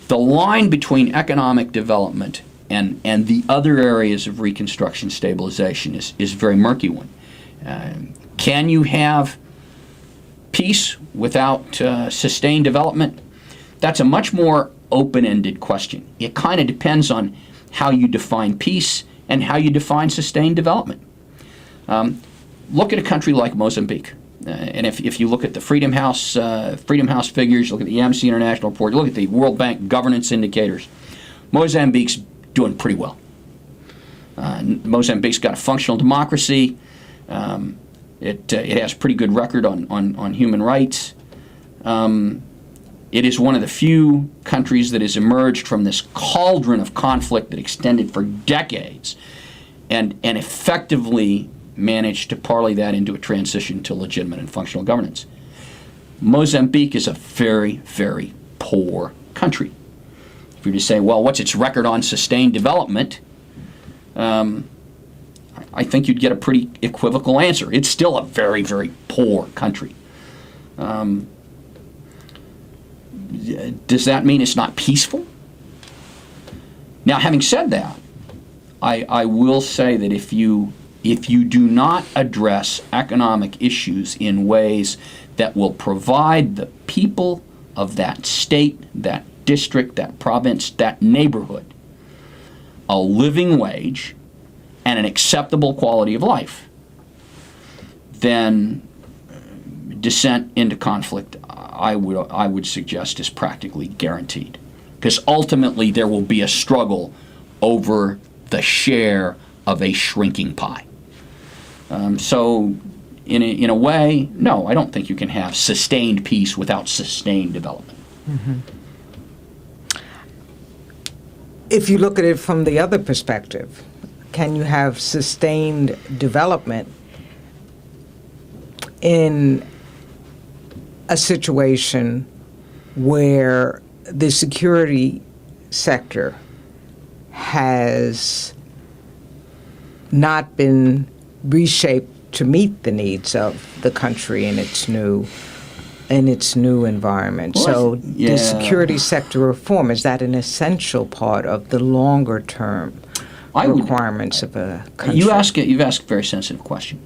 The line between economic development and the other areas of reconstruction stabilization is a very murky one. Can you have peace without sustained development? That's a much more open-ended question. It kind of depends on how you define peace and how you define sustained development. Look at a country like Mozambique. And if you look at the Freedom House figures, look at the Amnesty International report, look at the World Bank governance indicators, Mozambique's doing pretty well. Mozambique's got a functional democracy. It has a pretty good record on human rights. It is one of the few countries that has emerged from this cauldron of conflict that extended for decades and effectively managed to parlay that into a transition to legitimate and functional governance. Mozambique is a very, very poor country. If you were to say, well, what's its record on sustained development? I think you'd get a pretty equivocal answer. It's still a very, very poor country. Does that mean it's not peaceful? Now, having said that, I will say that if you do not address economic issues in ways that will provide the people of that state, that district, that province, that neighborhood a living wage and an acceptable quality of life, then descent into conflict, I would suggest, is practically guaranteed. Because ultimately there will be a struggle over the share of a shrinking pie. So in a way, no, I don't think you can have sustained peace without sustained development. Mm-hmm. If you look at it from the other perspective, can you have sustained development in a situation where the security sector has not been reshaped to meet the needs of the country in its new environment? Well, so yeah. The security sector reform, is that an essential part of the longer term requirements of a country? You've asked a very sensitive question.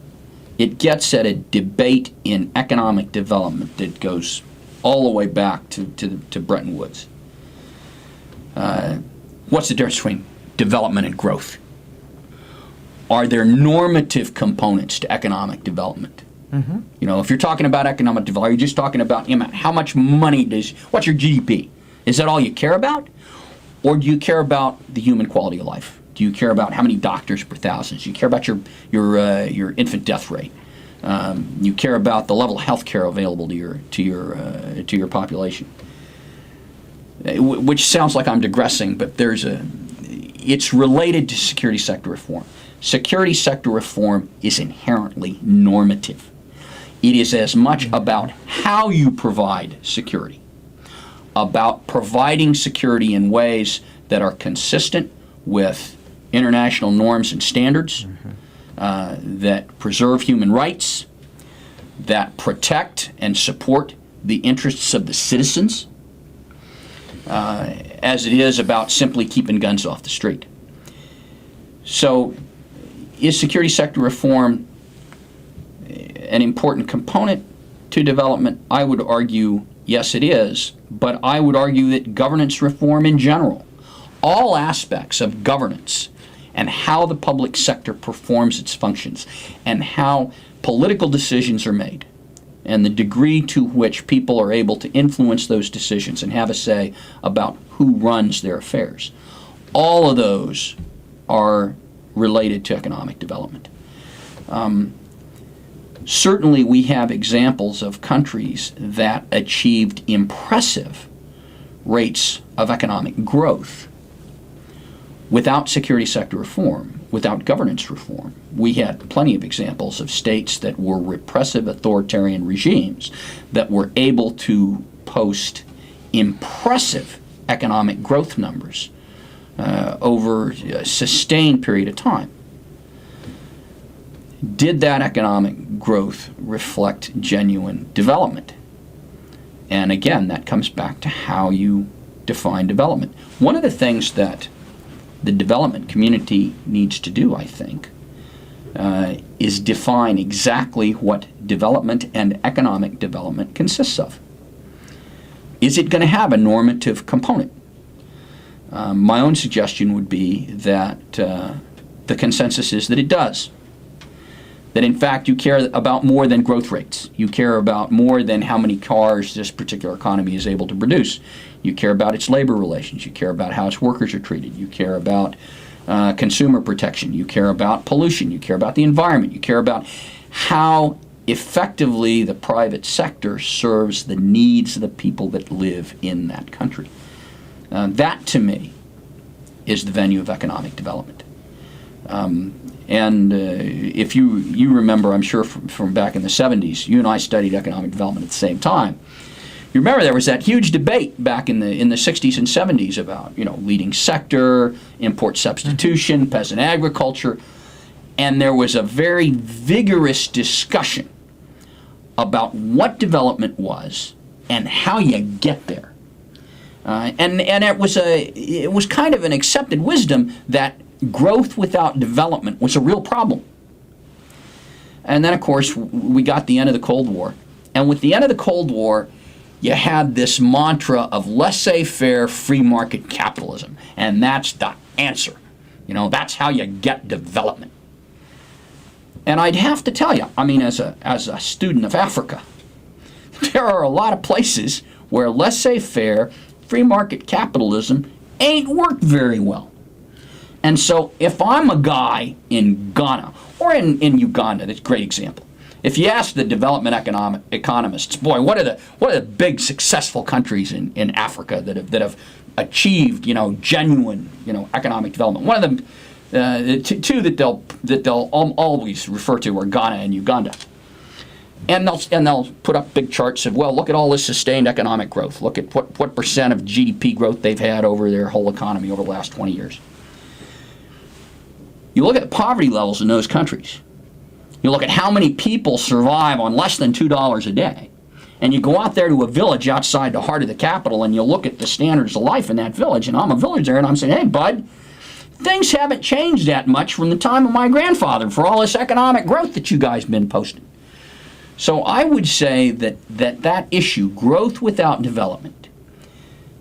It gets at a debate in economic development that goes all the way back to Bretton Woods. What's the difference between development and growth? Are there normative components to economic development? Mm-hmm. You know, if you're talking about economic development, are you just talking about how much money what's your GDP? Is that all you care about? Or do you care about the human quality of life? Do you care about how many doctors per thousand? Do you care about your infant death rate? You care about the level of health care available to your population? Which sounds like I'm digressing, but it's related to security sector reform. Security sector reform is inherently normative. It is as much about how you provide security, about providing security in ways that are consistent with international norms and standards, that preserve human rights, that protect and support the interests of the citizens, as it is about simply keeping guns off the street. So, is security sector reform an important component to development? I would argue, yes, it is, but I would argue that governance reform in general, all aspects of governance and how the public sector performs its functions and how political decisions are made and the degree to which people are able to influence those decisions and have a say about who runs their affairs, all of those are related to economic development. Certainly we have examples of countries that achieved impressive rates of economic growth without security sector reform, without governance reform. We had plenty of examples of states that were repressive authoritarian regimes that were able to post impressive economic growth numbers over a sustained period of time. Did that economic growth reflect genuine development? And again, that comes back to how you define development. One of the things that the development community needs to do, I think, is define exactly what development and economic development consists of. Is it going to have a normative component? My own suggestion would be that the consensus is that it does. That in fact you care about more than growth rates. You care about more than how many cars this particular economy is able to produce. You care about its labor relations. You care about how its workers are treated. You care about consumer protection. You care about pollution. You care about the environment. You care about how effectively the private sector serves the needs of the people that live in that country. That, to me, is the venue of economic development. If you remember, I'm sure from back in the 70s, you and I studied economic development at the same time. You remember there was that huge debate back in the 60s and 70s about, leading sector, import substitution, peasant agriculture, and there was a very vigorous discussion about what development was and how you get there. And it was kind of an accepted wisdom that growth without development was a real problem. And then, of course, we got the end of the Cold War. And with the end of the Cold War, you had this mantra of laissez-faire free market capitalism. And that's the answer. That's how you get development. And I'd have to tell you, as a student of Africa, there are a lot of places where laissez-faire free market capitalism ain't worked very well. And so if I'm a guy in Ghana or in Uganda, that's a great example. If you ask the development economists, boy, what are the big successful countries in Africa that have achieved genuine economic development? One of them, two that they'll always refer to are Ghana and Uganda. And they'll put up big charts of, well, look at all this sustained economic growth. Look at what percent of GDP growth they've had over their whole economy over the last 20 years. You look at the poverty levels in those countries. You look at how many people survive on less than $2 a day. And you go out there to a village outside the heart of the capital and you look at the standards of life in that village. And I'm a villager and I'm saying, hey, bud, things haven't changed that much from the time of my grandfather for all this economic growth that you guys have been posting. So I would say that issue, growth without development,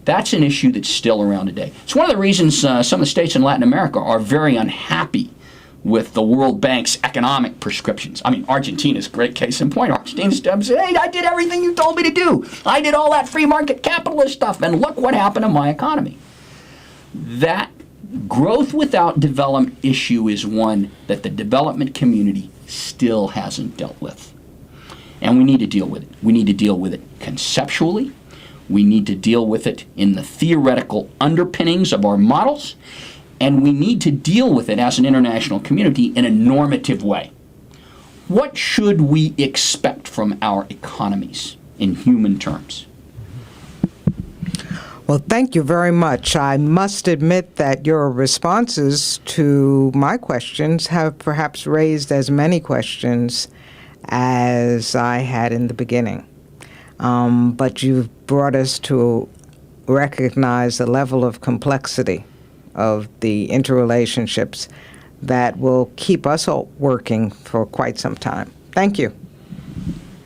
that's an issue that's still around today. It's one of the reasons some of the states in Latin America are very unhappy with the World Bank's economic prescriptions. Argentina's a great case in point. Argentina said, hey, I did everything you told me to do. I did all that free market capitalist stuff, and look what happened to my economy. That growth without development issue is one that the development community still hasn't dealt with. And we need to deal with it. We need to deal with it conceptually. We need to deal with it in the theoretical underpinnings of our models. And we need to deal with it as an international community in a normative way. What should we expect from our economies in human terms? Well, thank you very much. I must admit that your responses to my questions have perhaps raised as many questions as I had in the beginning. But you've brought us to recognize the level of complexity of the interrelationships that will keep us all working for quite some time. Thank you.